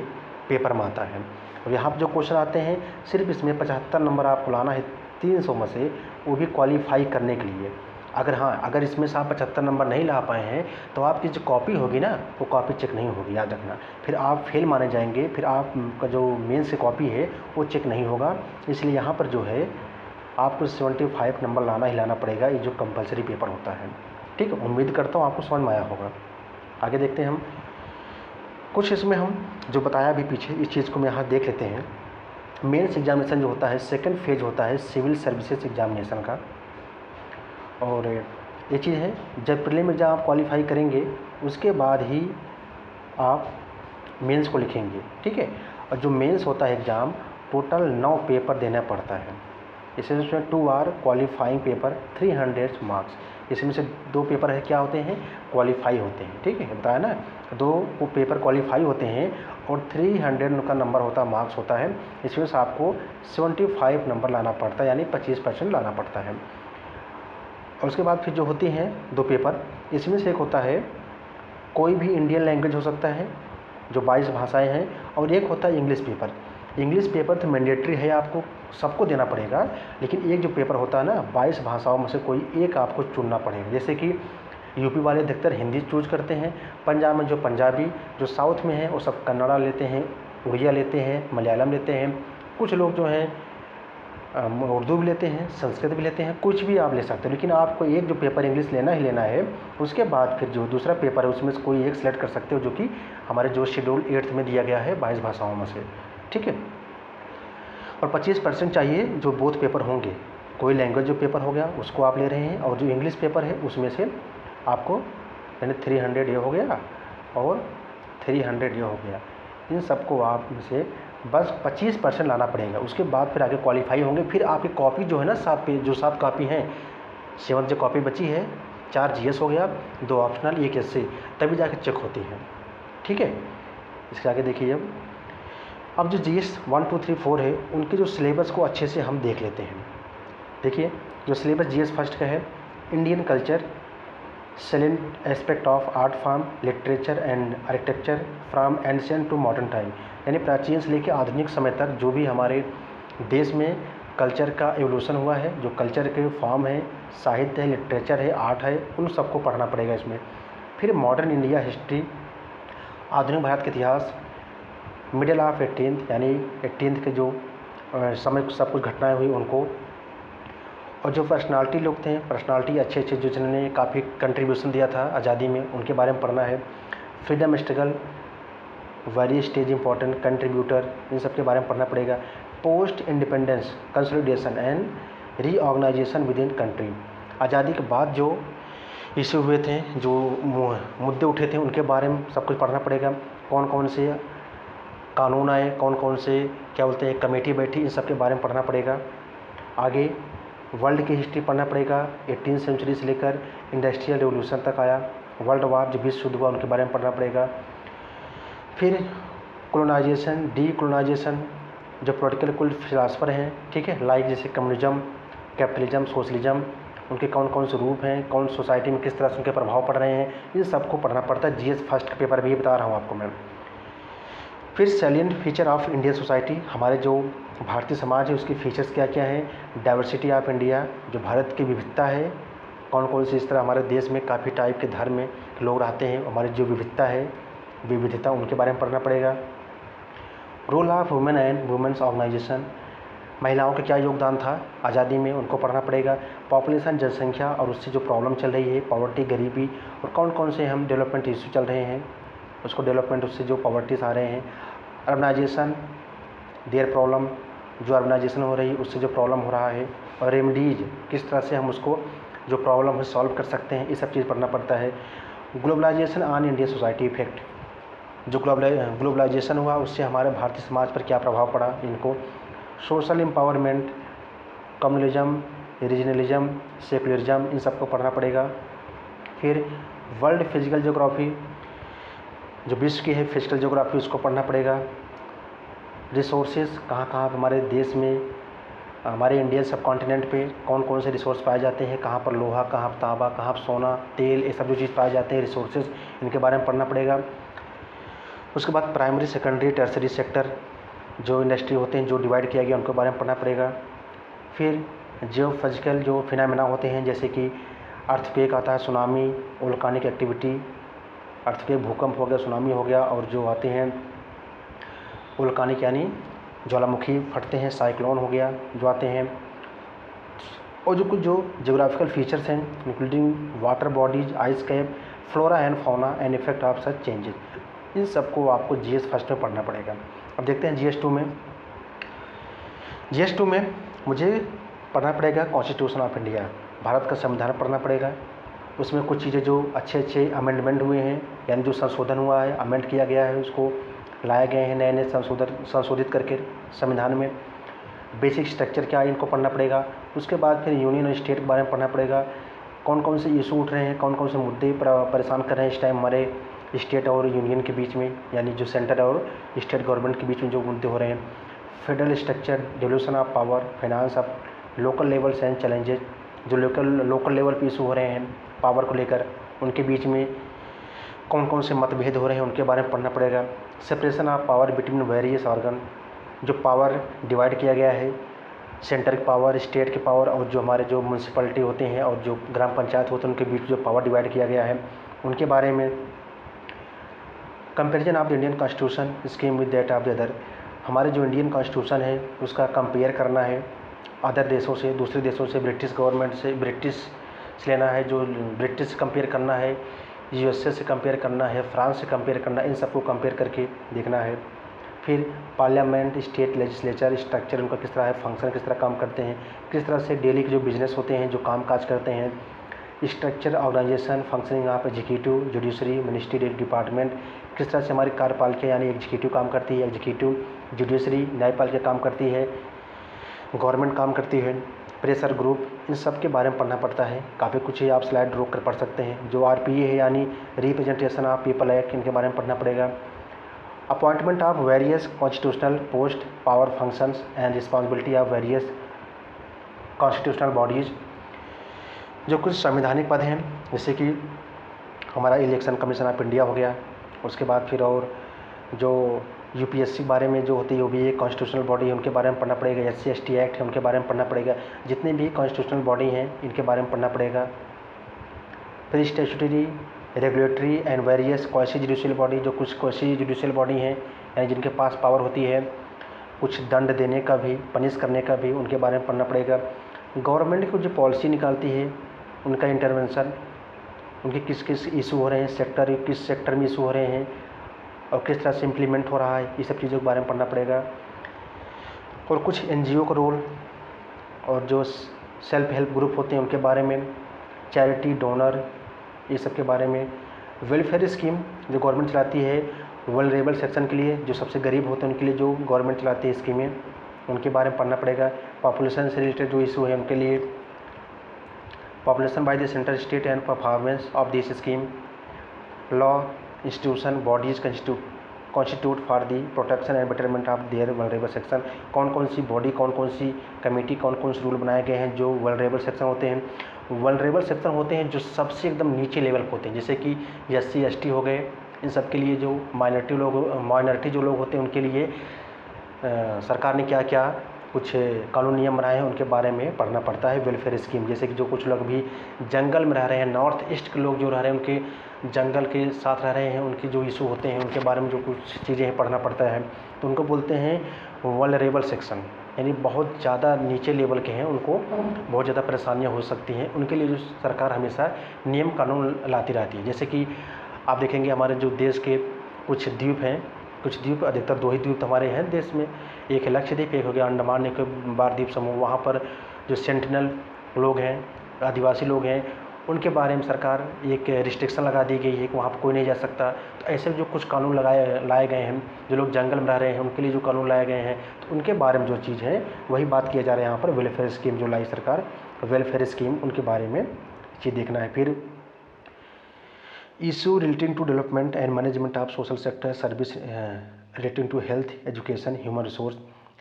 पेपर में आता है। और यहाँ पर जो क्वेश्चन आते हैं सिर्फ इसमें 75 नंबर आपको लाना है 300 में से, वो भी क्वालिफाई करने के लिए। अगर इसमें से आप 75 नंबर नहीं ला पाए हैं तो आपकी जो कॉपी होगी ना वो कॉपी चेक नहीं होगी, याद रखना। फिर आप फेल माने जाएंगे, फिर आपका जो मेंस की कॉपी है वो चेक नहीं होगा। इसलिए यहाँ पर जो है आपको 75 नंबर लाना ही लाना पड़ेगा, ये जो कंपलसरी पेपर होता है, ठीक है। उम्मीद करता हूँ आपको समझ में आया होगा। आगे देखते हैं हम कुछ इसमें हम जो बताया अभी पीछे, इस चीज़ को मैं यहाँ देख लेते हैं। मेंस एग्जामिनेशन जो होता है सेकंड फेज होता है सिविल सर्विसेज एग्जामिनेशन का, और ये चीज़ है जब प्रीलिम एग्जाम आप क्वालिफाई करेंगे उसके बाद ही आप मेंस को लिखेंगे, ठीक है। और जो मेंस होता है एग्ज़ाम टोटल 9 पेपर देना पड़ता है। इसमें 2 आर क्वालिफाइंग पेपर 300 मार्क्स, इसमें से 2 पेपर है क्या होते हैं क्वालिफाई होते हैं, ठीक है, बताया ना। 2 वो पेपर क्वालिफाई होते हैं और 300 का नंबर होता है, मार्क्स होता है। इसमें से आपको 75 नंबर लाना पड़ता है, यानी 25% लाना पड़ता है। और उसके बाद फिर जो होती हैं 2 पेपर, इसमें से एक होता है कोई भी इंडियन लैंग्वेज हो सकता है जो 22 भाषाएं हैं, और एक होता है इंग्लिश पेपर। इंग्लिश पेपर तो मैंडेटरी है, आपको सबको देना पड़ेगा, लेकिन एक जो पेपर होता है ना 22 भाषाओं में से कोई एक आपको चुनना पड़ेगा। जैसे कि यूपी वाले अधिकतर हिंदी चूज करते हैं, पंजाब में जो पंजाबी, जो साउथ में है वो सब कन्नड़ा लेते हैं, उड़िया लेते हैं, मलयालम लेते हैं, कुछ लोग जो हैं उर्दू भी लेते हैं, संस्कृत भी लेते हैं, कुछ भी आप ले सकते हो, लेकिन आपको एक जो पेपर इंग्लिश लेना ही लेना है। उसके बाद फिर जो दूसरा पेपर है उसमें से कोई एक सिलेक्ट कर सकते हो, जो कि हमारे जो शेड्यूल 8th में दिया गया है 22 भाषाओं में से, ठीक है। और 25% चाहिए जो बोथ पेपर होंगे। कोई लैंग्वेज जो पेपर हो गया उसको आप ले रहे हैं, और जो इंग्लिश पेपर है उसमें से आपको यानी 300 ये हो गया और 300 ये हो गया। इन सबको आप में से बस 25% लाना पड़ेगा। उसके बाद फिर आगे क्वालिफाई होंगे। फिर आपकी कॉपी जो है ना 7 पेज, जो 7 कॉपी हैं, 7 जो कॉपी बची है, 4 GS हो गया, 2 ऑप्शनल, 1 एसए, तभी जाके चेक होती है, ठीक है। इसके आगे देखिए, अब जो GS 1 2 3 4 है उनके जो सिलेबस को अच्छे से हम देख लेते हैं। देखिए जो सिलेबस GS फर्स्ट का है, Indian culture, salient aspect of art form, literature and architecture from ancient to modern time, यानी प्राचीन से लेकर आधुनिक समय तक जो भी हमारे देश में कल्चर का एवोल्यूशन हुआ है, जो कल्चर के फॉर्म है, साहित्य है, लिटरेचर है, आर्ट है, उन सबको पढ़ना पड़ेगा इसमें। फिर मॉडर्न इंडिया हिस्ट्री, आधुनिक भारत का इतिहास, मिडिल ऑफ 18th यानी 18th के जो समय सब कुछ घटनाएं हुई उनको, और जो पर्सनालिटी लोग थे, पर्सनालिटी अच्छे अच्छे जो जिन्होंने काफ़ी कंट्रीब्यूशन दिया था आज़ादी में, उनके बारे में पढ़ना है। Freedom struggle, very stage important contributor, इन सब के बारे में पढ़ना पड़ेगा। Post independence consolidation and reorganisation within country, आज़ादी के बाद जो इश्यू हुए थे, जो मुद्दे उठे थे, उनके बारे में सब कुछ पढ़ना पड़ेगा। कौन कौन से कानून आए, कौन कौन से क्या बोलते हैं कमेटी बैठी, इन सब के बारे में पढ़ना पड़ेगा। आगे वर्ल्ड की हिस्ट्री पढ़ना पड़ेगा, 18th सेंचुरी से लेकर इंडस्ट्रियल रिवोल्यूशन तक आया। वर्ल्ड वार जो विश्व युद्ध हुआ उनके बारे में पढ़ना पड़ेगा। फिर कोलोनाइजेशन, डी कोलोनाइजेशन, जो पॉलिटिकल कुल फिलासफर हैं, ठीक है, लाइक जैसे कम्युनिज्म, कैपिटलिज्म, सोशलिज्म, उनके कौन कौन से रूप हैं, कौन सोसाइटी में किस तरह से उनके प्रभाव पड़ रहे हैं, इन सबको पढ़ना पड़ता है। GS फर्स्ट के पेपर में ये बता रहा हूँ आपको मैं। फिर salient feature of Indian society, हमारे जो भारतीय समाज है उसके फीचर्स क्या क्या हैं। डाइवर्सिटी ऑफ इंडिया, जो भारत की विविधता है, कौन कौन सी, इस तरह हमारे देश में काफ़ी टाइप के धर्म में लोग रहते हैं, हमारी जो विविधता है, विविधता, उनके बारे में पढ़ना पड़ेगा। Role of women and women's organisation, महिलाओं का क्या योगदान था आज़ादी में, उनको पढ़ना पड़ेगा। पॉपुलेशन, जनसंख्या और उससे जो प्रॉब्लम चल रही है, पॉवर्टी, गरीबी, और कौन कौन से हम डेवलपमेंट इशू चल रहे हैं, उसको डेवलपमेंट, उससे जो पॉवर्टीज आ रहे हैं। अर्बनाइजेशन, देयर प्रॉब्लम, जो अर्बनाइजेशन हो रही है उससे जो प्रॉब्लम हो रहा है, और रेमेडीज, किस तरह से हम उसको जो प्रॉब्लम है सॉल्व कर सकते हैं, ये सब चीज़ पढ़ना पड़ता है। Globalisation on Indian society effect, जो ग्लोबलाइजेशन हुआ उससे हमारे भारतीय समाज पर क्या प्रभाव पड़ा, इनको। Social empowerment, communalism, regionalism, secularism, इन सबको पढ़ना पड़ेगा। फिर वर्ल्ड फिजिकल ज्योग्राफी, जो विश्व की है फिजिकल ज्योग्राफी, उसको पढ़ना पड़ेगा। रिसोर्सेज, कहाँ कहाँ हमारे देश में, हमारे इंडियन सब कॉन्टिनेंट पे कौन कौन से रिसोर्स पाए जाते हैं, कहाँ पर लोहा, कहाँ पर तांबा, कहाँ पर सोना, तेल, ये सब जो चीज़ पाए जाते हैं रिसोर्सेज, इनके बारे में पढ़ना पड़ेगा। उसके बाद प्राइमरी, सेकेंडरी, टर्सरी सेक्टर, जो इंडस्ट्री होते हैं, जो डिवाइड किया गया, उनके बारे में पढ़ना पड़ेगा। फिर जियो फिजिकल जो फिनोमेना होते हैं, जैसे कि अर्थक्वेक आता है, सुनामी, वोल्केनिक एक्टिविटी, अर्थक्वेक भूकंप हो गया, सुनामी हो गया, और जो आते हैं वोल्केनिक यानी ज्वालामुखी फटते हैं, साइक्लोन हो गया जो आते हैं। और जो कुछ जो जियोग्राफिकल फीचर्स हैं including water bodies, ice cap, flora and fauna and effect of such changes, इन सबको आपको GS फर्स्ट में पढ़ना पड़ेगा। अब देखते हैं GS 2 में। GS 2 में मुझे पढ़ना पड़ेगा कॉन्स्टिट्यूशन ऑफ इंडिया, भारत का संविधान पढ़ना पड़ेगा। उसमें कुछ चीज़ें जो अच्छे अच्छे अमेंडमेंट हुए हैं, यानी जो संशोधन हुआ है, अमेंड किया गया है, उसको लाए गए हैं नए नए संशोधित करके संविधान में। बेसिक स्ट्रक्चर क्या है, इनको पढ़ना पड़ेगा। उसके बाद फिर यूनियन और स्टेट के बारे में पढ़ना पड़ेगा, कौन कौन से इशू उठ रहे हैं, कौन कौन से मुद्दे परेशान कर रहे हैं इस टाइम हमारे स्टेट और यूनियन के बीच में, यानी जो सेंटर और स्टेट गवर्नमेंट के बीच में जो मुद्दे हो रहे हैं। Federal structure, devolution of power, finance of local levels and challenges, जो लोकल लेवल पे इशू हो रहे हैं पावर को लेकर, उनके बीच में कौन कौन से मतभेद हो रहे हैं, उनके बारे में पढ़ना पड़ेगा। Separation of power between various organ, जो पावर डिवाइड किया गया है, सेंटर की पावर, स्टेट की पावर, और जो हमारे जो म्यूनसिपैलिटी होते हैं और जो ग्राम पंचायत होते हैं उनके बीच जो पावर डिवाइड किया गया है, उनके बारे में। Comparison of the Indian constitution scheme with that of the other, हमारे जो इंडियन कॉन्स्टिट्यूशन है उसका कंपेयर करना है अदर देशों से, दूसरे देशों से, ब्रिटिश गवर्नमेंट से, ब्रिटिश से लेना है, जो ब्रिटिश से कंपेयर करना है, यूएसए से कंपेयर करना है, फ्रांस से कंपेयर करना है, इन सबको कंपेयर करके देखना है। फिर पार्लियामेंट, स्टेट लेजिस्लेचर स्ट्रक्चर उनका किस तरह है, फंक्शन किस तरह काम करते हैं, किस तरह से डेली के जो बिजनेस होते हैं, जो काम काज करते हैं, structure, organisation, functioning of executive, judiciary, ministry, department, किस तरह से हमारी कार्यपालिका यानी एग्जीक्यूटिव काम करती है, एग्जीक्यूटिव, जुडिशरी, न्यायपालिका काम करती है, गवर्नमेंट काम करती है, प्रेशर ग्रुप, इन सब के बारे में पढ़ना पड़ता है। काफ़ी कुछ ही आप स्लाइड रोक कर पढ़ सकते हैं। जो आरपीए है यानी रिप्रेजेंटेशन ऑफ पीपल एक्ट, इनके बारे में पढ़ना पड़ेगा। Appointment of various constitutional post, power, functions and responsibility of various constitutional bodies, जो कुछ संवैधानिक पद हैं, जैसे कि हमारा इलेक्शन कमीशन ऑफ इंडिया हो गया। उसके बाद फिर और जो यूपीएससी बारे में जो होती है वो भी एक कॉन्स्टिट्यूशनल बॉडी है, उनके बारे में पढ़ना पड़ेगा। एससी एसटी एक्ट है, उनके बारे में पढ़ना पड़ेगा। जितने भी कॉन्स्टिट्यूशनल बॉडी हैं इनके बारे में पढ़ना पड़ेगा। फिर statutory, regulatory and various quasi judicial body, जो कुछ क्वासी जुडिशियल बॉडी हैं यानी जिनके पास पावर होती है कुछ दंड देने का भी, पनिश करने का भी, उनके बारे में पढ़ना पड़ेगा। गवर्नमेंट की जो पॉलिसी निकालती है उनका इंटरवेंशन, उनके किस किस इशू हो रहे हैं, सेक्टर किस सेक्टर में इशू हो रहे हैं और किस तरह से इम्प्लीमेंट हो रहा है, ये सब चीज़ों के बारे में पढ़ना पड़ेगा। और कुछ एनजीओ का रोल और जो सेल्फ हेल्प ग्रुप होते हैं उनके बारे में, चैरिटी, डोनर, ये सब के बारे में। वेलफेयर स्कीम जो गवर्नमेंट चलाती है वल्नरेबल सेक्शन के लिए, जो सबसे गरीब होते हैं उनके लिए जो गवर्नमेंट चलाती है स्कीमें, उनके बारे में पढ़ना पड़ेगा। पॉपुलेशन से रिलेटेड जो इशू है उनके लिए, population by the central state and performance of this scheme, law, institution, bodies constitute for the protection and betterment of their vulnerable section, कौन कौन सी बॉडी, कौन कौन सी कमेटी, कौन कौन से रूल बनाए गए हैं जो वल्नरेबल सेक्शन होते हैं। वल्नरेबल सेक्शन होते हैं जो सबसे एकदम नीचे लेवल पे होते हैं, जैसे कि एससी एसटी हो गए, इन सब के लिए जो माइनॉरिटी जो लोग होते हैं उनके लिए सरकार ने क्या क्या कुछ कानून नियम बनाए हैं उनके बारे में पढ़ना पड़ता है। वेलफेयर स्कीम, जैसे कि जो कुछ लोग भी जंगल में रह रहे हैं, नॉर्थ ईस्ट के लोग जो रह रहे हैं उनके जंगल के साथ रह रहे हैं, उनके जो इशू होते हैं उनके बारे में जो कुछ चीज़ें हैं पढ़ना पड़ता है, तो उनको बोलते हैं वल्नरेबल सेक्शन, यानी बहुत ज़्यादा नीचे लेवल के हैं, उनको बहुत ज़्यादा परेशानियाँ हो सकती हैं। उनके लिए जो सरकार हमेशा नियम कानून लाती रहती है। जैसे कि आप देखेंगे हमारे जो देश के कुछ द्वीप हैं, कुछ द्वीप, अधिकतर 2 ही द्वीप हमारे हैं देश में, एक है लक्षद्वीप, एक हो गया अंडमान निकोबार द्वीप समूह। वहाँ पर जो सेंटिनल लोग हैं, आदिवासी लोग हैं, उनके बारे में सरकार एक रिस्ट्रिक्शन लगा दी गई है कि वहाँ पर कोई नहीं जा सकता। तो ऐसे जो कुछ कानून लाए गए हैं, जो लोग जंगल में रह रहे हैं उनके लिए जो कानून लाए गए हैं, तो उनके बारे में जो चीज़ है वही बात किया जा रहा है यहाँ पर। वेलफेयर स्कीम जो लाई सरकार, वेलफेयर स्कीम, उनके बारे में चीज़ देखना है। फिर issue relating to development and management of social sector service relating to health, education, human resource,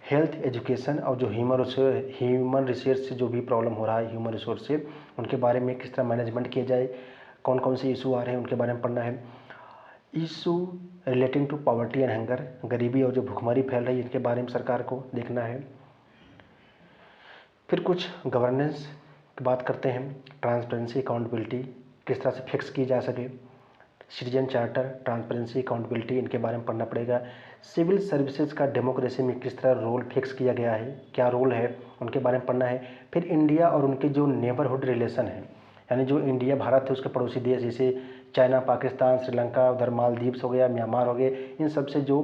health, education और जो ह्यूमन रिसोर्स से जो भी प्रॉब्लम हो रहा है ह्यूमन रिसोर्स से, उनके बारे में किस तरह मैनेजमेंट किया जाए, कौन कौन से इशू आ रहे हैं उनके बारे में पढ़ना है। Issue relating to poverty and hunger, गरीबी और जो भुखमरी फैल रही है इनके बारे में सरकार को देखना है। फिर कुछ गवर्नेंस की बात करते हैं, ट्रांसपेरेंसी, अकाउंटेबिलिटी किस तरह से फिक्स की जा सके, सिटीजन चार्टर, ट्रांसपेरेंसी, अकाउंटेबिलिटी, इनके बारे में पढ़ना पड़ेगा। सिविल सर्विसेज का डेमोक्रेसी में किस तरह रोल फिक्स किया गया है, क्या रोल है, उनके बारे में पढ़ना है। फिर इंडिया और उनके जो नेबरहुड रिलेशन है, यानी जो इंडिया भारत है उसके पड़ोसी देश जैसे चाइना, पाकिस्तान, श्रीलंका, उधर मालदीव्स हो गया, म्यांमार हो गए, इन सब से जो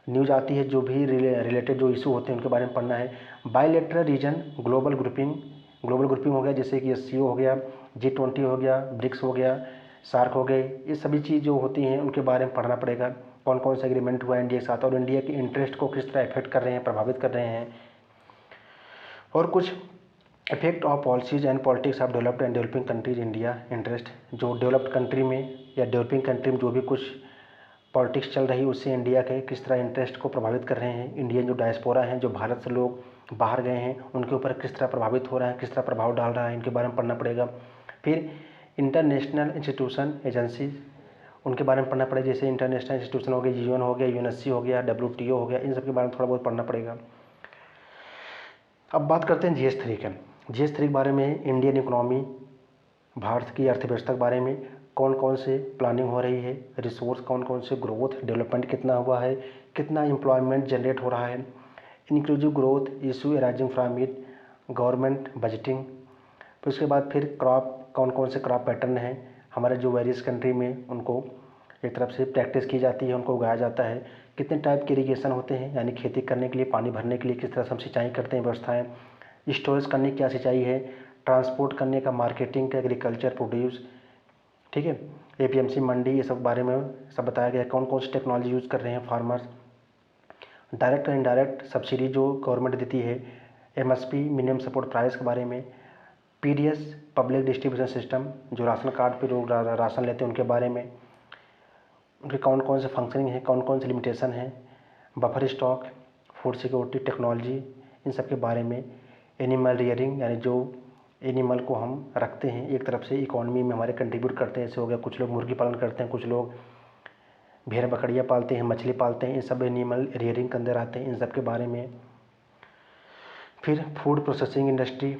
न्यूज़ आती है, जो भी रिलेटेड जो इशू होते हैं उनके बारे में पढ़ना है। बायलैटरल रीजन, ग्लोबल ग्रुपिंग हो गया, जैसे कि एससीओ हो गया, G20 हो गया, ब्रिक्स हो गया, सार्क हो गए, ये सभी चीज़ जो होती हैं उनके बारे में पढ़ना पड़ेगा। कौन कौन सा एग्रीमेंट हुआ इंडिया के साथ और इंडिया के इंटरेस्ट को किस तरह इफेक्ट कर रहे हैं, प्रभावित कर रहे हैं। और कुछ effect of policies and politics of developed and developing countries India interest, जो डेवलप्ड कंट्री में या डेवलपिंग कंट्री में जो भी कुछ पॉलिटिक्स चल रही है उससे इंडिया के किस तरह इंटरेस्ट को प्रभावित कर रहे हैं। इंडियन जो डायस्पोरा हैं, जो भारत से लोग बाहर गए हैं, उनके ऊपर किस तरह प्रभावित हो रहा है, किस तरह प्रभाव डाल रहा है, इनके बारे में पढ़ना पड़ेगा। फिर इंटरनेशनल इंस्टीट्यूशन, एजेंसीज, उनके बारे में पढ़ना पड़ेगा, जैसे इंटरनेशनल इंस्टीट्यूशन हो गया, यूएन हो गया, यूएनएससी हो गया, WTO हो गया, इन सब के बारे में थोड़ा बहुत पढ़ना पड़ेगा। अब बात करते हैं GS3 के। GS3 के बारे में इंडियन इकोनॉमी, भारत की अर्थव्यवस्था के बारे में कौन कौन से प्लानिंग हो रही है, रिसोर्स कौन कौन से, ग्रोथ, डेवलपमेंट कितना हुआ है, कितना एम्प्लॉयमेंट जनरेट हो रहा है, inclusive growth, issue arising from it, government budgeting, फिर उसके बाद फिर क्रॉप, कौन कौन से क्रॉप पैटर्न हैं हमारे जो वेरियस कंट्री में, उनको एक तरफ से प्रैक्टिस की जाती है, उनको उगाया जाता है। कितने टाइप के इरीगेशन होते हैं, यानी खेती करने के लिए, पानी भरने के लिए किस तरह से हम सिंचाई करते हैं, व्यवस्थाएँ, स्टोरेज करने की क्या सिंचाई है, ट्रांसपोर्ट करने का, मार्केटिंग का, एग्रीकल्चर प्रोड्यूस, ठीक है, एपीएमसी मंडी, ये सब बारे में सब बताया गया है। कौन कौन सी टेक्नोलॉजी यूज़ कर रहे हैं फार्मर्स, डायरेक्ट और इनडायरेक्ट सब्सिडी जो गवर्नमेंट देती है, एमएसपी मिनिमम सपोर्ट प्राइस के बारे में, पीडीएस पब्लिक डिस्ट्रीब्यूशन सिस्टम, जो राशन कार्ड पे लोग राशन लेते हैं उनके बारे में, उनके कौन कौन से फंक्शनिंग है, कौन कौन से लिमिटेशन है, buffer stock, food security technology, इन सब के बारे में। एनिमल रियरिंग, यानी जो एनिमल को हम रखते हैं एक तरफ से इकोनॉमी में हमारे कंट्रीब्यूट करते हैं, ऐसे हो गया, कुछ लोग मुर्गी पालन करते हैं, कुछ लोग भेड़ बकरियाँ पालते हैं, मछली पालते हैं, इन सब एनिमल रियरिंग के अंदर आते हैं, इन सब के बारे में। फिर फूड प्रोसेसिंग इंडस्ट्री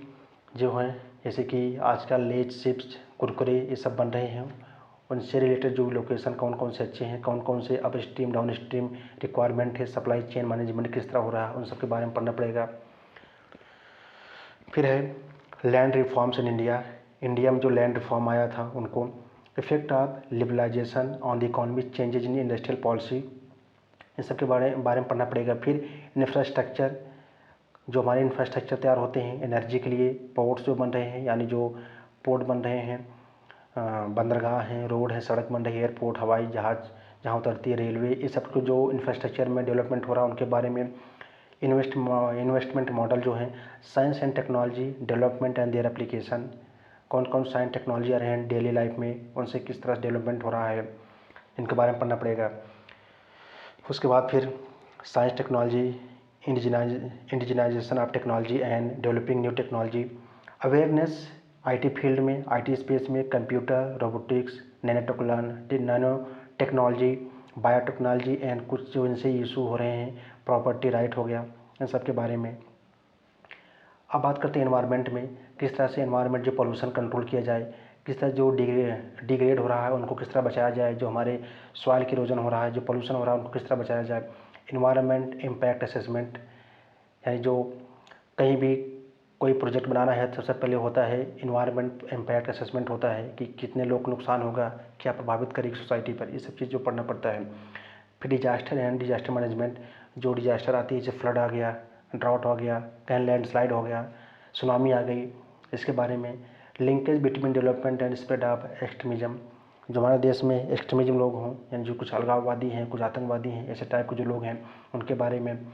जो है, जैसे कि आजकल लेज, चिप्स, कुरकुरे ये सब बन रहे हैं, उनसे रिलेटेड जो लोकेशन कौन कौन से अच्छे हैं, कौन कौन से up stream down stream requirement है, सप्लाई चेन मैनेजमेंट किस तरह हो रहा है, उन सब के बारे में पढ़ना पड़ेगा। फिर है land reforms in India, India में जो लैंड रिफॉर्म आया था उनको, effect of liberalisation on the economy, changes in industrial policy, इन सब के बारे में पढ़ना पड़ेगा। फिर इंफ्रास्ट्रक्चर, जो हमारे इंफ्रास्ट्रक्चर तैयार होते हैं एनर्जी के लिए, पोर्ट्स जो बन रहे हैं, यानी जो पोर्ट बन रहे हैं, बंदरगाह हैं, रोड है, सड़क बन रही है, एयरपोर्ट, हवाई जहाज़ जहाँ उतरती है, रेलवे, ये सब को जो इंफ्रास्ट्रक्चर में डेवलपमेंट हो रहा है उनके बारे में। इन्वेस्टमेंट मॉडल जो है, science and technology development and their application, कौन कौन साइंस टेक्नोलॉजी आ रहे हैं डेली लाइफ में, उनसे किस तरह से डेवलपमेंट हो रहा है, इनके बारे में पढ़ना पड़ेगा। उसके बाद फिर science technology, indigenisation of technology and developing new technology, awareness IT field में, आईटी स्पेस में, computer, robotics, nano technology, biotechnology and कुछ जो इनसे इशू हो रहे हैं, प्रॉपर्टी राइट हो गया, इन सब के बारे में। अब बात करते हैं एनवायरनमेंट में, किस तरह से एनवायरनमेंट जो पोल्यूशन कंट्रोल किया जाए, किस तरह जो डिग्रेड हो रहा है उनको किस तरह बचाया जाए, जो हमारे सॉइल की इरोजन हो रहा है, जो पोल्यूशन हो रहा है उनको किस तरह बचाया जाए। इन्वायरमेंट इम्पैक्ट असेसमेंट, यानी जो कहीं भी कोई प्रोजेक्ट बनाना है सबसे पहले होता है इन्वायरमेंट इम्पैक्ट असेसमेंट होता है, कि कितने लोग को नुकसान होगा, क्या प्रभावित करेगी सोसाइटी पर, ये सब चीज़ जो पढ़ना पड़ता है। फिर डिजास्टर एंड डिजास्टर मैनेजमेंट, जो डिजास्टर आती है, जैसे फ्लड आ गया, ड्राउट हो गया, कहीं लैंडस्लाइड हो गया, सुनामी आ गई, इसके बारे में। Linkage between development and spread of extremism, जो हमारे देश में एक्सट्रीमिज्म लोग हों, यानी जो कुछ अलगाववादी हैं, कुछ आतंकवादी हैं, ऐसे टाइप के जो लोग हैं उनके बारे में।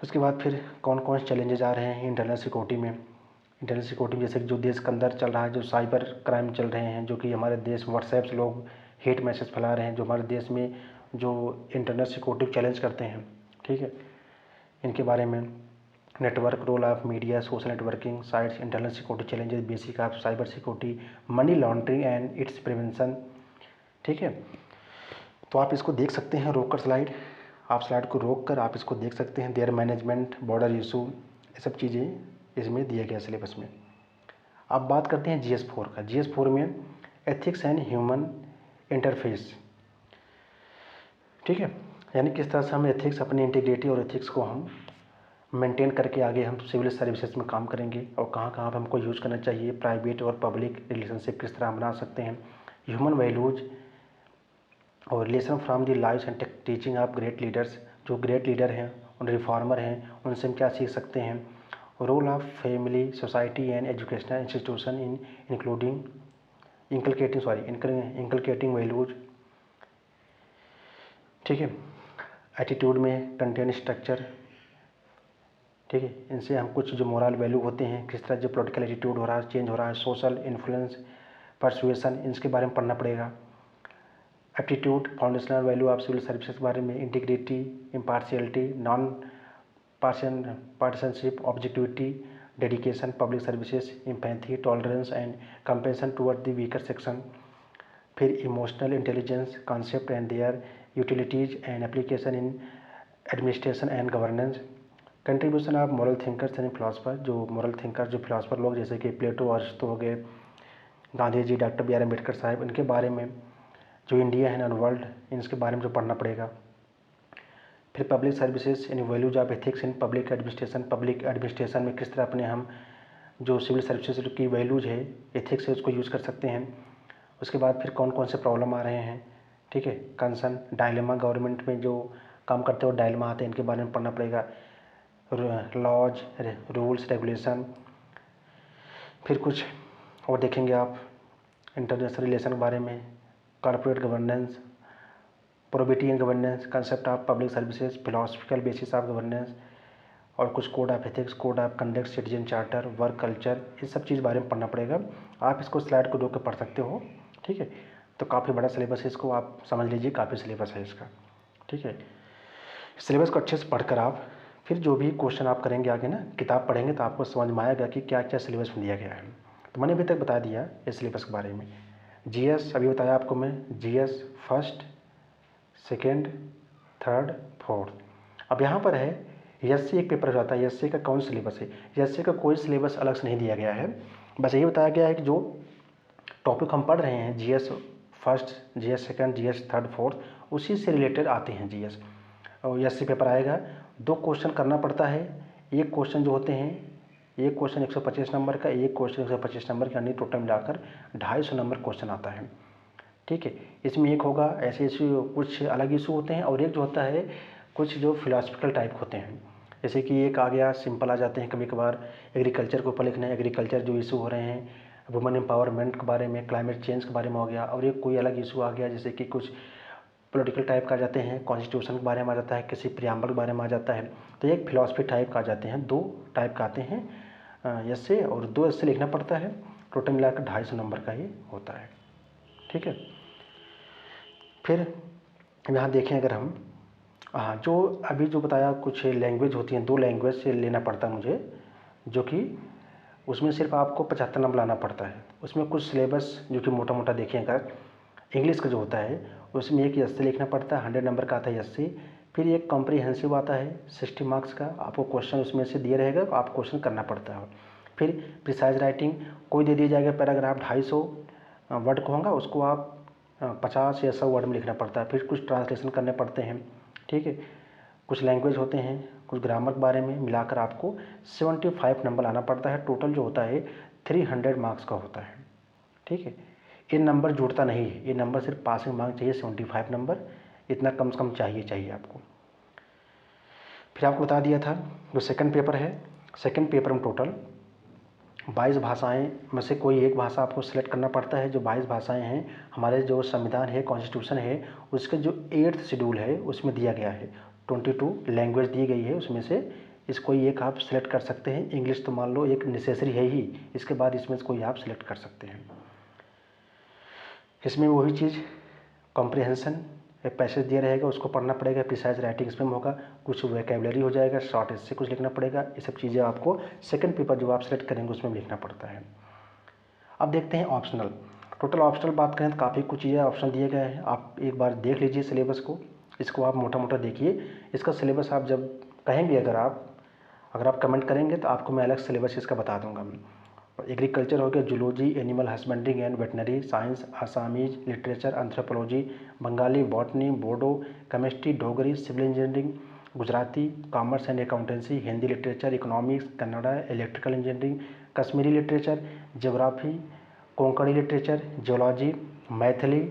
उसके बाद फिर कौन कौन से चैलेंजेस आ रहे हैं इंटरनल सिक्योरिटी में, इंटरनल सिक्योरिटी में जैसे जो देश के अंदर चल रहा है, जो साइबर क्राइम चल रहे हैं, जो कि हमारे देश व्हाट्सएप से लोग हेट मैसेज फैला रहे हैं, जो हमारे देश में जो इंटरनल सिक्योरिटी चैलेंज करते हैं, ठीक है, इनके बारे में। Network role of media, social networking sites, internal security challenges, basic of cyber security, money laundering and its prevention, ठीक है। तो आप इसको देख सकते हैं रोक कर स्लाइड, आप स्लाइड को रोक कर आप इसको देख सकते हैं। देयर मैनेजमेंट, बॉर्डर इशू, ये सब चीज़ें इसमें दिया गया सिलेबस में। अब बात करते हैं GS4 का। GS4 में एथिक्स एंड ह्यूमन इंटरफेस, ठीक है, यानी किस तरह से हम एथिक्स, अपनी इंटीग्रिटी और एथिक्स को हम मेंटेन करके आगे हम सिविल सर्विसेज में काम करेंगे, और कहाँ कहाँ पर हमको यूज़ करना चाहिए, प्राइवेट और पब्लिक रिलेशनशिप किस तरह बना सकते हैं, ह्यूमन वैल्यूज और lesson from the lives and teaching of great leaders, जो ग्रेट लीडर हैं उन रिफॉर्मर हैं उनसे हम क्या सीख सकते हैं, role of family, society and educational institution in including inculcating values, ठीक है। एटीट्यूड में कंटेंट स्ट्रक्चर, ठीक है, इनसे हम कुछ जो मोरल वैल्यू होते हैं, किस तरह जो पॉलिटिकल एटीट्यूड हो रहा है, चेंज हो रहा है, सोशल इन्फ्लुएंस, परसुएसन, इसके बारे में पढ़ना पड़ेगा। Aptitude, foundational value of civil services के बारे में, integrity, impartiality, non partisanship, objectivity, dedication, public services, empathy, tolerance and compassion toward the weaker section. फिर emotional intelligence concept and their utilities and application in administration and governance. Contribution of moral thinkers and philosopher, जो moral thinker, जो philosopher लोग जैसे कि Plato, Aristotle हो गए, Gandhi ji, doctor B R Ambedkar साहब, इनके बारे में, जो इंडिया है एंड वर्ल्ड, इनके बारे में जो पढ़ना पड़ेगा। फिर पब्लिक सर्विसेज यानी values of ethics in public administration में किस तरह अपने हम जो सिविल सर्विसेज की वैल्यूज है, एथिक्स है, उसको यूज़ कर सकते हैं। उसके बाद फिर कौन कौन से प्रॉब्लम आ रहे हैं, ठीक है, कंसर्न, डायलेमा, गवर्नमेंट में जो काम करते हो डायलेमा आते हैं, इनके बारे में पढ़ना पड़ेगा, लॉज, रूल्स, रेगुलेशन। फिर कुछ और देखेंगे आप इंटरनेशनल रिलेशन के बारे में, corporate governance, probity and governance, concept of public services, philosophical basis of governance, और कुछ code of ethics, code of conduct, citizen charter, work culture, इस सब चीज़ बारे में पढ़ना पड़ेगा। आप इसको स्लाइड को रोक के पढ़ सकते हो, ठीक है। तो काफ़ी बड़ा सिलेबस है, इसको आप समझ लीजिए, काफ़ी सिलेबस है इसका, ठीक है। सिलेबस को अच्छे से पढ़कर आप फिर जो भी क्वेश्चन आप करेंगे आगे ना, किताब पढ़ेंगे तो आपको समझ में आएगा कि क्या क्या सिलेबस में दिया गया है। तो मैंने अभी तक बता दिया इस सिलेबस के बारे में। जीएस अभी बताया आपको मैं, GS first, second, third, fourth. अब यहाँ पर है एससी एक पेपर जाता है, एससी का कौन सिलेबस है, एससी का कोई सिलेबस अलग से नहीं दिया गया है, बस यही बताया गया है कि जो टॉपिक हम पढ़ रहे हैं, GS first, GS second, GS third, fourth, उसी से रिलेटेड आते हैं जीएस। और एससी पेपर आएगा, 2 क्वेश्चन करना पड़ता है। एक क्वेश्चन जो होते हैं, एक क्वेश्चन 125 नंबर का, एक क्वेश्चन 125 नंबर का, यानी टोटल मिलाकर 250 नंबर क्वेश्चन आता है, ठीक है। इसमें एक होगा ऐसे इशू, कुछ अलग इशू होते हैं, और एक जो होता है कुछ जो फिलोसफिकल टाइप होते हैं, जैसे कि एक आ गया सिंपल आ जाते हैं कभी कभार, एग्रीकल्चर के ऊपर लिखना है, एग्रीकल्चर जो इशू हो रहे हैं, वुमेन एम्पावरमेंट के बारे में, क्लाइमेट चेंज के बारे में हो गया, और एक कोई अलग इशू आ गया जैसे कि कुछ पॉलिटिकल टाइप का आ जाते हैं, कॉन्स्टिट्यूशन के बारे में आ जाता है, किसी प्रियम्बल के बारे में आ जाता है। तो एक फिलोसफी टाइप का आ जाते हैं, 2 टाइप का आते हैं ऐसे, और 2 ऐसे लिखना पड़ता है, टोटल मिलाकर 250 नंबर का ये होता है, ठीक है। फिर यहाँ देखें अगर हम, हाँ, जो अभी जो बताया कुछ लैंग्वेज होती हैं, 2 लैंग्वेज से लेना पड़ता है मुझे, जो कि उसमें सिर्फ आपको 75 नंबर लाना पड़ता है। उसमें कुछ सिलेबस जो कि मोटा मोटा देखें अगर, इंग्लिश का जो होता है उसमें एक एससी लिखना पड़ता है, 100 नंबर का आता है एससी। फिर एक कॉम्प्रिहेंसिव आता है 60 मार्क्स का, आपको क्वेश्चन उसमें से दिए रहेगा, आप क्वेश्चन करना पड़ता है। फिर प्रिसाइज राइटिंग कोई दे दिया जाएगा, पैराग्राफ 250 वर्ड का होगा, उसको आप 50 या 100 वर्ड में लिखना पड़ता है। फिर कुछ ट्रांसलेशन करने पड़ते हैं, ठीक है। कुछ लैंग्वेज होते हैं, कुछ ग्रामर के बारे में, मिलाकर आपको 75 नंबर लाना पड़ता है। टोटल जो होता है 300 मार्क्स का होता है, ठीक है। ये नंबर जुड़ता नहीं है, ये नंबर सिर्फ पासिंग मार्क चाहिए, 75 नंबर, इतना कम से कम चाहिए आपको। फिर आपको बता दिया था जो सेकंड पेपर है, सेकंड पेपर में टोटल 22 भाषाएं में से कोई एक भाषा आपको सेलेक्ट करना पड़ता है। जो 22 भाषाएं हैं, हमारे जो संविधान है, कॉन्स्टिट्यूशन है, उसके जो 8th शेड्यूल है उसमें दिया गया है, 22 लैंग्वेज दी गई है, उसमें से इस कोई एक आप सेलेक्ट कर सकते हैं। इंग्लिश तो मान लो एक नेसेसरी है ही, इसके बाद इसमें से कोई आप सेलेक्ट कर सकते हैं। इसमें वही चीज़ कॉम्प्रिहेंशन एक पैसेज दिया रहेगा, उसको पढ़ना पड़ेगा। प्रिसाइज राइटिंग इसमें होगा, कुछ वोकैबुलरी हो जाएगा, शॉर्ट इससे कुछ लिखना पड़ेगा। ये सब चीज़ें आपको सेकंड पेपर जो आप सेलेक्ट करेंगे उसमें लिखना पड़ता है। अब देखते हैं ऑप्शनल। टोटल ऑप्शनल बात करें तो काफ़ी कुछ चीज़ें ऑप्शन दिए गए हैं, आप एक बार देख लीजिए सिलेबस को, इसको आप मोटा मोटा देखिए। इसका सिलेबस आप जब कहेंगे, अगर आप कमेंट करेंगे तो आपको मैं अलग सिलेबस इसका बता दूंगा मैं। एग्रीकल्चर हो गया, zoology, animal husbandry and veterinary science, Assamese literature, anthropology, Bengali, botany, Bodo, chemistry, Dogri, civil engineering, Gujarati, commerce and accountancy, Hindi literature, economics, Kannada, electrical engineering, Kashmiri literature, geography, Konkani literature, geology, Maithili,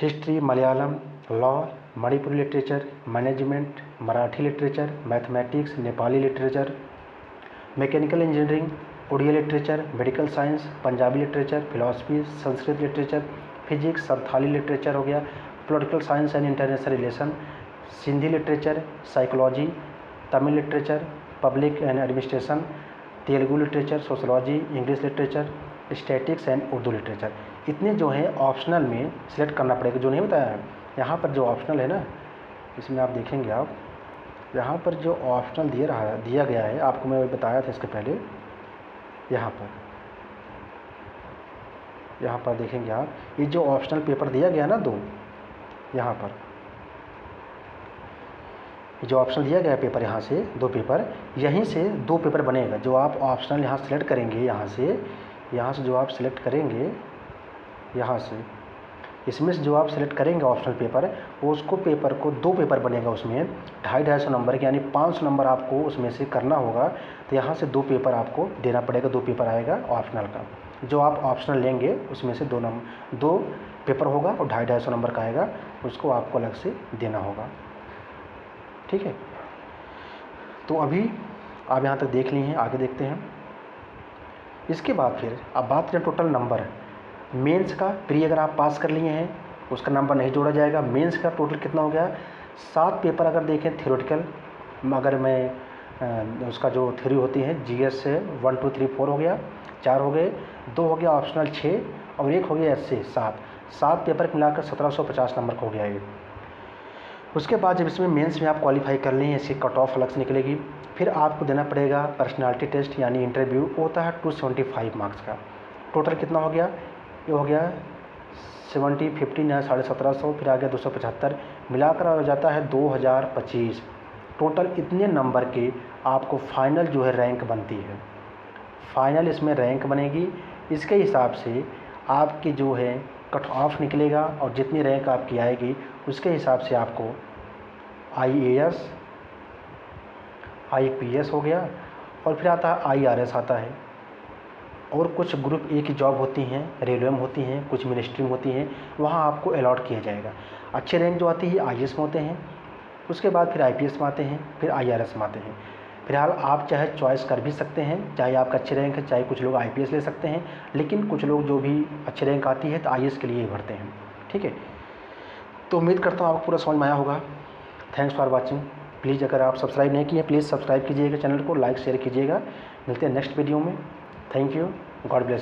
history, Malayalam, law, Manipuri literature, management, Marathi literature, mathematics, Nepali literature, mechanical engineering, Oriya literature, medical science, Punjabi literature, philosophy, Sanskrit literature, physics, Santhali literature हो गया, political science and international relation, Sindhi literature, psychology, Tamil literature, public and administration, Telugu literature, sociology, English literature, statics and Urdu literature. इतने जो है optional में select करना पड़ेगा, जो नहीं बताया है यहाँ पर। जो ऑप्शनल है ना, इसमें आप देखेंगे, आप यहाँ पर जो ऑप्शनल दिया गया है, आपको मैं बताया था इसके पहले। यहाँ पर देखेंगे आप, ये जो ऑप्शनल पेपर दिया गया ना 2, यहाँ पर जो ऑप्शनल दिया गया पेपर, यहाँ से 2 पेपर, यहीं से 2 पेपर बनेगा। जो आप ऑप्शनल यहाँ सेलेक्ट करेंगे, यहाँ से जो आप सेलेक्ट करेंगे, यहाँ से इसमें से जो आप सेलेक्ट करेंगे ऑप्शनल पेपर, वो उसको पेपर को 2 पेपर बनेगा उसमें 250 नंबर के, यानी 500 नंबर आपको उसमें से करना होगा। तो यहाँ से 2 पेपर आपको देना पड़ेगा, 2 पेपर आएगा ऑप्शनल का। जो आप ऑप्शनल लेंगे उसमें से 2 पेपर होगा और 250 नंबर का आएगा, उसको आपको अलग से देना होगा। ठीक है, तो अभी आप यहाँ तक देख लिए हैं, आगे देखते हैं। इसके बाद फिर अब बात करें टोटल नंबर मेंस का। प्री अगर आप पास कर लिए हैं उसका नंबर नहीं जोड़ा जाएगा। मेंस का टोटल कितना हो गया, 7 पेपर अगर देखें थ्योरेटिकल, अगर मैं उसका जो थ्योरी होती है जीएस से 1 2 3 4 हो गया, 4 हो गए, 2 हो गया ऑप्शनल 6 और 1 हो गया एसए 7 पेपर मिलाकर 1750 नंबर का हो गया ये। उसके बाद जब इसमें मेंस में आप क्वालिफाई कर लें, इसकी कट ऑफ अलग से निकलेगी। फिर आपको देना पड़ेगा पर्सनालिटी टेस्ट यानी इंटरव्यू, होता है 275 मार्क्स का। टोटल कितना हो गया, ये हो गया 70 15 या 1750, फिर आ गया 275, मिलाकर हो जाता है 2025। टोटल इतने नंबर के आपको फाइनल जो है रैंक बनती है, फाइनल इसमें रैंक बनेगी। इसके हिसाब से आपकी जो है कट ऑफ निकलेगा और जितनी रैंक आपकी आएगी उसके हिसाब से आपको IAS IPS हो गया, और फिर आता है IRS आता है, और कुछ ग्रुप ए की जॉब होती हैं, रेलवे में होती हैं, कुछ मिनिस्ट्री में होती हैं, वहाँ आपको अलॉट किया जाएगा। अच्छे रैंक जो आती है IAS में होते हैं, उसके बाद फिर IPS में आते हैं, फिर IRS में आते हैं। फिलहाल आप चाहे चॉइस कर भी सकते हैं, चाहे आपका अच्छे रैंक है, चाहे कुछ लोग IPS ले सकते हैं, लेकिन कुछ लोग जो भी अच्छे रैंक आती है तो IAS के लिए ही भरते हैं। ठीक है, तो उम्मीद करता हूँ आपको पूरा समझ में आया होगा। Thanks for watching. प्लीज़ अगर आप सब्सक्राइब नहीं किए प्लीज़ सब्सक्राइब कीजिएगा चैनल को, लाइक शेयर कीजिएगा। मिलते हैं नेक्स्ट वीडियो में। Thank you, God bless.